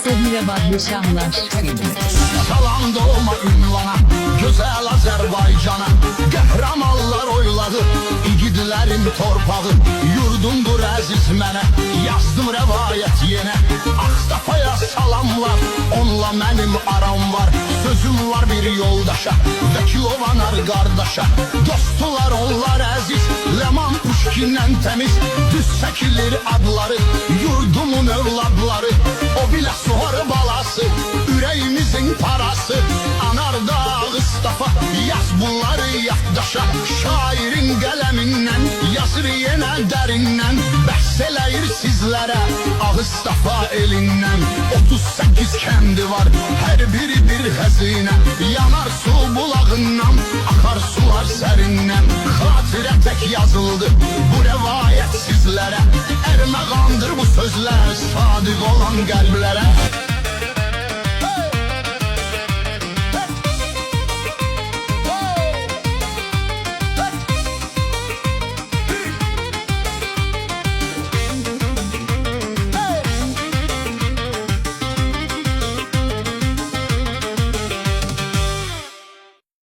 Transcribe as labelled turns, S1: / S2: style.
S1: Sevmirabad Şamlar.
S2: Salam doğma ünvana, güzel Azerbaycana. Qəhrəmanlar oyladı, igidlərin torpağı. Yurdumdur əziz mənə, yazdım rəvayət yenə. Ağstafaya salamlar, onunla mənim aram var. Sözüm var bir yoldaşa, Vəkilovanar qardaşa. Dostlar onlar əziz, Ləman Puşkindən təmiz. Düz çəkilir adları, yurdumun övladları. O bilə suar balası, ürəyimizin parası. Anardağ Ağstafa, yaz bunları yaddaşa. Şairin qələmindən, yazır yenə dərindən. Bəhs eləyir sizlərə, Ağstafa elindən. 38 kəndi var, hər biri bir xəzinə. Yanar su bulağından, akar sular sərindən. Xatirə tək yazıldı bu rəvayət sizlərə. Ərməğandır bu sözlər, sadiq olan qəlblərə.